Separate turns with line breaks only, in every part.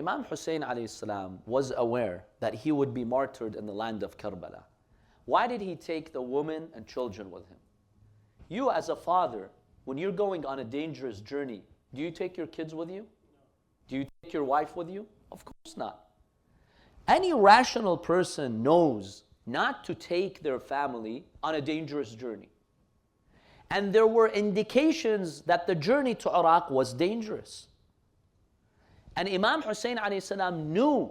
Imam Hussain alayhi salam was aware that he would be martyred in the land of Karbala. Why did he take the women and children with him? You as a father, when you're going on a dangerous journey, do you take your kids with you? Do you take your wife with you? Of course not. Any rational person knows not to take their family on a dangerous journey. And there were indications that the journey to Iraq was dangerous. And Imam Hussain alayhi salam knew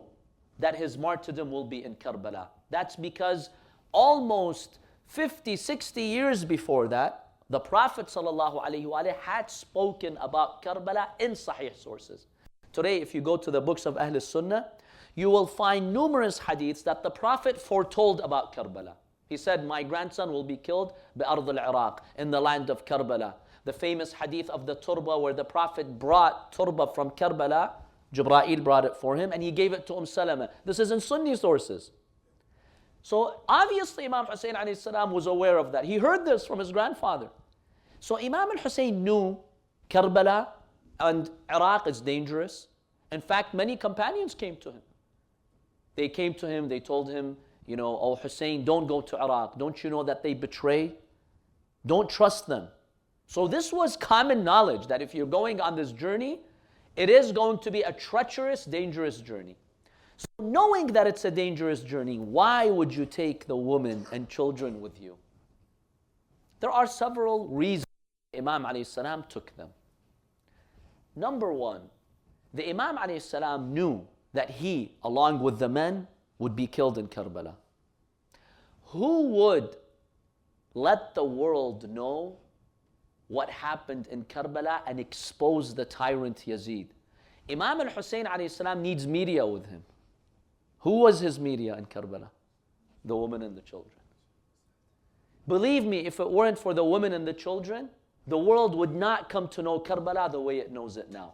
that his martyrdom will be in Karbala. That's because almost 50, 60 years before that, the Prophet ﷺ had spoken about Karbala in Sahih sources. Today, if you go to the books of Ahl Sunnah, you will find numerous hadiths that the Prophet foretold about Karbala. He said, my grandson will be killed بأرض العراق, in the land of Karbala. The famous hadith of the turba where the Prophet brought turba from Karbala, Jibreel brought it for him and he gave it to Salama. This is in Sunni sources. So obviously Imam Hussain alayhi salam was aware of that. He heard this from his grandfather. So Imam al-Hussain knew Karbala and Iraq is dangerous. In fact, many companions came to him. They came to him, they told him, oh Hussein, don't go to Iraq. Don't you know that they betray? Don't trust them. So this was common knowledge that if you're going on this journey, it is going to be a treacherous, dangerous journey. So knowing that it's a dangerous journey, why would you take the women and children with you? There are several reasons Imam alayhi salam took them. Number one, the Imam alayhi salam knew that he, along with the men, would be killed in Karbala. Who would let the world know what happened in Karbala and expose the tyrant Yazid? Imam al-Hussain alayhi salam needs media with him. Who was his media in Karbala? The women and the children. Believe me, if it weren't for the women and the children, the world would not come to know Karbala the way it knows it now.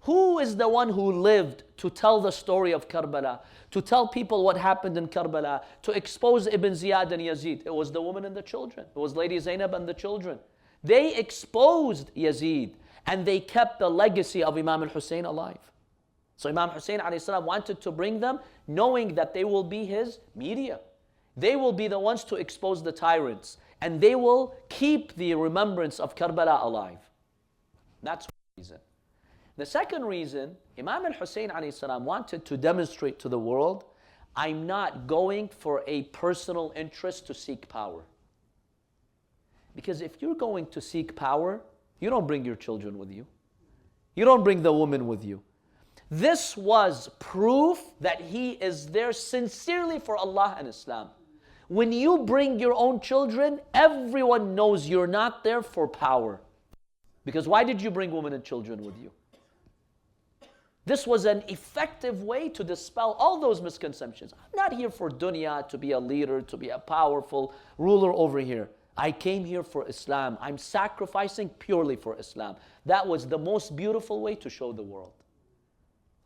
Who is the one who lived to tell the story of Karbala, to tell people what happened in Karbala, to expose Ibn Ziyad and Yazid? It was the women and the children. It was Lady Zaynab and the children. They exposed Yazid and they kept the legacy of Imam al-Hussain alive. So Imam Hussain alayhi salam wanted to bring them knowing that they will be his media. They will be the ones to expose the tyrants and they will keep the remembrance of Karbala alive. That's one reason. The second reason, Imam al-Hussain alayhi salam wanted to demonstrate to the world, I'm not going for a personal interest to seek power. Because if you're going to seek power, you don't bring your children with you. You don't bring the women with you. This was proof that he is there sincerely for Allah and Islam. When you bring your own children, everyone knows you're not there for power. Because why did you bring women and children with you? This was an effective way to dispel all those misconceptions. I'm not here for dunya, to be a leader, to be a powerful ruler over here. I came here for Islam. I'm sacrificing purely for Islam. That was the most beautiful way to show the world.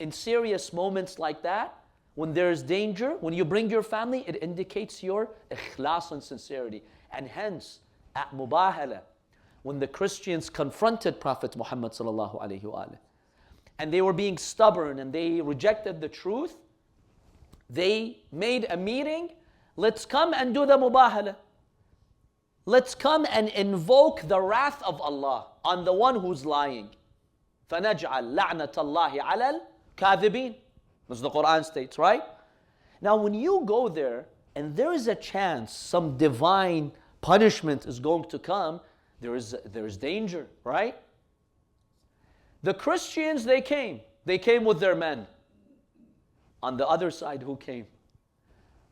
In serious moments like that, when there's danger, when you bring your family, it indicates your ikhlas and sincerity. And hence, at Mubahala, when the Christians confronted Prophet Muhammad sallallahu alaihi wasallam, and they were being stubborn and they rejected the truth, they made a meeting. Let's come and do the Mubahala. Let's come and invoke the wrath of Allah on the one who's lying. فَنَجْعَلْ لَعْنَةَ اللَّهِ عَلَى الْكَاذِبِينَ. As the Quran states, right? Now when you go there and there is a chance some divine punishment is going to come, there is danger, right? The Christians, they came with their men. On the other side, who came?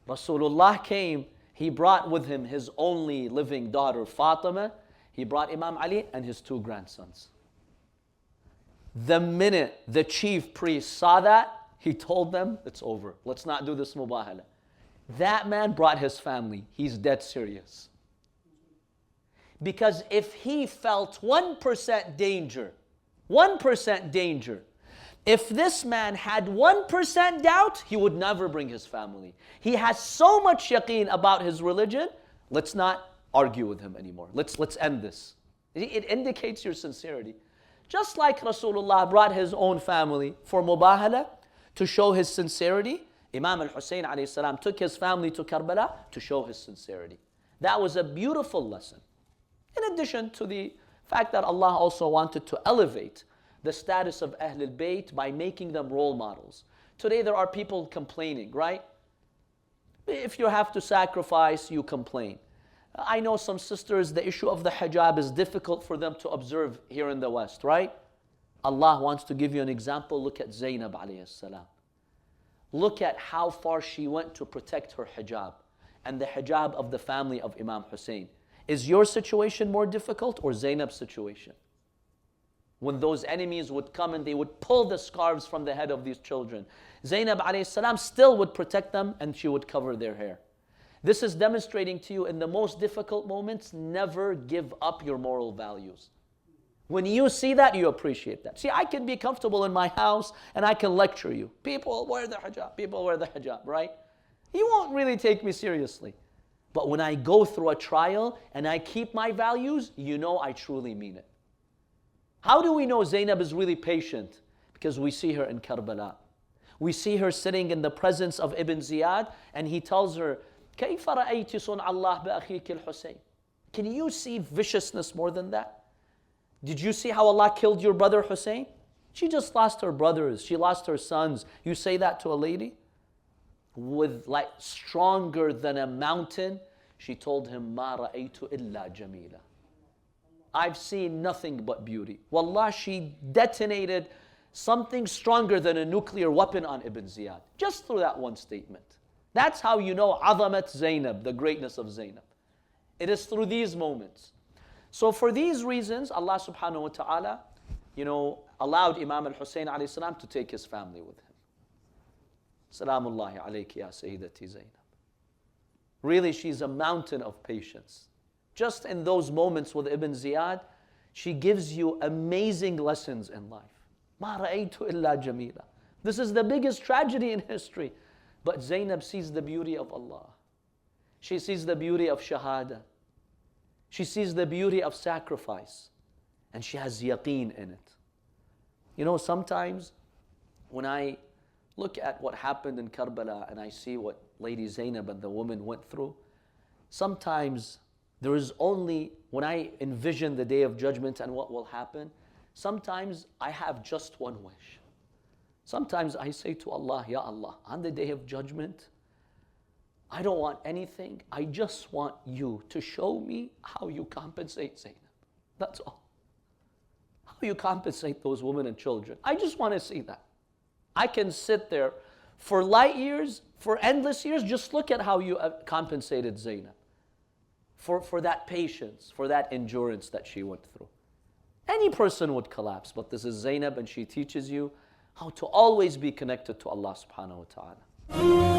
Rasulullah came. He brought with him his only living daughter, Fatima. He brought Imam Ali and his two grandsons. The minute the chief priest saw that, he told them, it's over. Let's not do this Mubahala. That man brought his family. He's dead serious. Because if he felt 1% danger, 1% danger, if this man had 1% doubt, he would never bring his family. He has so much yaqeen about his religion, let's not argue with him anymore. Let's end this. It indicates your sincerity. Just like Rasulullah brought his own family for Mubahala, to show his sincerity. Imam Hussain alayhi salam took his family to Karbala to show his sincerity. That was a beautiful lesson. In addition to the fact that Allah also wanted to elevate the status of Ahlul Bayt by making them role models. Today there are people complaining, right? If you have to sacrifice, you complain. I know some sisters, the issue of the hijab is difficult for them to observe here in the West, right? Allah wants to give you an example. Look at Zaynab alayhi salam. Look at how far she went to protect her hijab and the hijab of the family of Imam Hussain. Is your situation more difficult or Zaynab's situation? When those enemies would come and they would pull the scarves from the head of these children, Zaynab alayhi salam still would protect them and she would cover their hair. This is demonstrating to you in the most difficult moments, never give up your moral values. When you see that, you appreciate that. See, I can be comfortable in my house and I can lecture you. People wear the hijab, people wear the hijab, right? You won't really take me seriously. But when I go through a trial and I keep my values, you know I truly mean it. How do we know Zaynab is really patient? Because we see her in Karbala. We see her sitting in the presence of Ibn Ziyad and he tells her, كيف رأيت صنع الله بأخيك الحسين? Can you see viciousness more than that? Did you see how Allah killed your brother Hussein? She just lost her brothers. She lost her sons. You say that to a lady? With like stronger than a mountain, she told him, ما رأيت إلا جميلة. I've seen nothing but beauty. Wallah, she detonated something stronger than a nuclear weapon on Ibn Ziyad. Just through that one statement. That's how you know عظمت Zaynab, the greatness of Zaynab. It is through these moments. So for these reasons, Allah subhanahu wa ta'ala, allowed Imam al-Hussain alayhi salam to take his family with him. Salamullahi alayki ya Sayyidati Zaynab. Really, she's a mountain of patience. Just in those moments with Ibn Ziyad, she gives you amazing lessons in life. Ma ra'aytu illa jamila. This is the biggest tragedy in history. But Zaynab sees the beauty of Allah. She sees the beauty of shahada. She sees the beauty of sacrifice. And she has yaqeen in it. Sometimes when I look at what happened in Karbala and I see what Lady Zaynab and the woman went through, sometimes there is only, when I envision the day of judgment and what will happen, sometimes I have just one wish. Sometimes I say to Allah, Ya Allah, on the day of judgment, I don't want anything. I just want you to show me how you compensate Zaynab. That's all. How you compensate those women and children. I just want to see that. I can sit there for light years, for endless years, just look at how you compensated Zaynab. For that patience, for that endurance that she went through. Any person would collapse, but this is Zaynab and she teaches you how to always be connected to Allah subhanahu wa ta'ala.